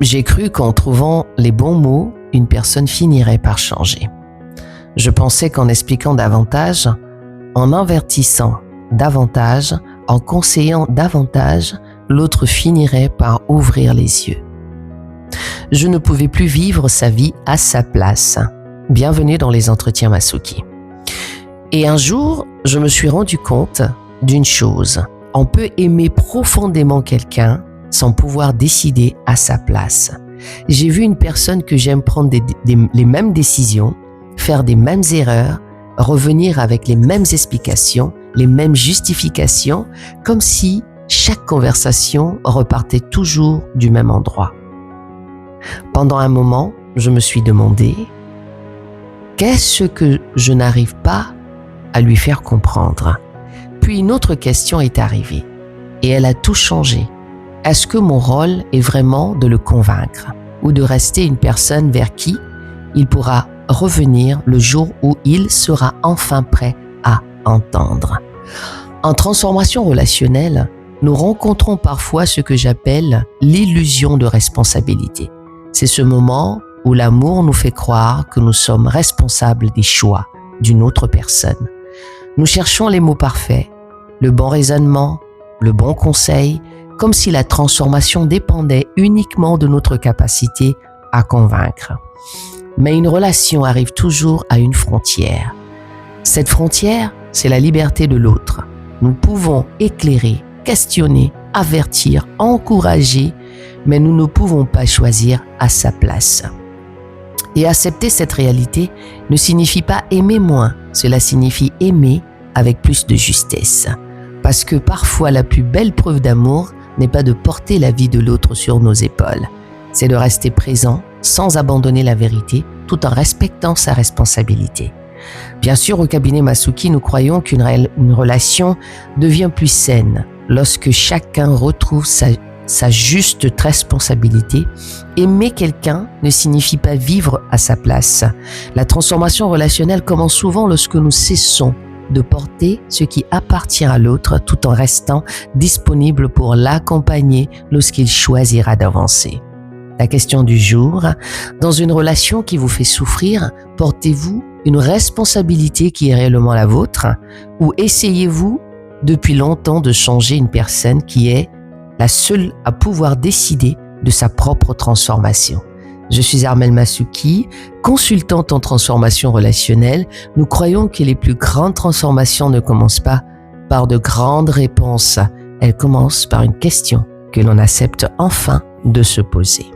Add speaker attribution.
Speaker 1: J'ai cru qu'en trouvant les bons mots, une personne finirait par changer. Je pensais qu'en expliquant davantage, en avertissant davantage, en conseillant davantage, l'autre finirait par ouvrir les yeux. Je ne pouvais plus vivre sa vie à sa place. Bienvenue dans les entretiens Masuki. Et un jour, je me suis rendu compte d'une chose. On peut aimer profondément quelqu'un sans pouvoir décider à sa place. J'ai vu une personne que j'aime prendre les mêmes décisions, faire des mêmes erreurs, revenir avec les mêmes explications, les mêmes justifications, comme si chaque conversation repartait toujours du même endroit. Pendant un moment, je me suis demandé « Qu'est-ce que je n'arrive pas à lui faire comprendre ?» Puis une autre question est arrivée et elle a tout changé. Est-ce que mon rôle est vraiment de le convaincre ou de rester une personne vers qui il pourra revenir le jour où il sera enfin prêt à entendre? En transformation relationnelle, nous rencontrons parfois ce que j'appelle l'illusion de responsabilité. C'est ce moment où l'amour nous fait croire que nous sommes responsables des choix d'une autre personne. Nous cherchons les mots parfaits, le bon raisonnement, le bon conseil, comme si la transformation dépendait uniquement de notre capacité à convaincre. Mais une relation arrive toujours à une frontière. Cette frontière, c'est la liberté de l'autre. Nous pouvons éclairer, questionner, avertir, encourager, mais nous ne pouvons pas choisir à sa place. Et accepter cette réalité ne signifie pas aimer moins, cela signifie aimer avec plus de justesse. Parce que parfois la plus belle preuve d'amour n'est pas de porter la vie de l'autre sur nos épaules, c'est de rester présent sans abandonner la vérité tout en respectant sa responsabilité. Bien sûr, au cabinet Masuki, nous croyons qu'une relation devient plus saine lorsque chacun retrouve sa juste responsabilité. Aimer quelqu'un ne signifie pas vivre à sa place. La transformation relationnelle commence souvent lorsque nous cessons de porter ce qui appartient à l'autre tout en restant disponible pour l'accompagner lorsqu'il choisira d'avancer. La question du jour, dans une relation qui vous fait souffrir, portez-vous une responsabilité qui est réellement la vôtre ou essayez-vous depuis longtemps de changer une personne qui est la seule à pouvoir décider de sa propre transformation? Je suis Armelle Masuki, consultante en transformation relationnelle. Nous croyons que les plus grandes transformations ne commencent pas par de grandes réponses. Elles commencent par une question que l'on accepte enfin de se poser.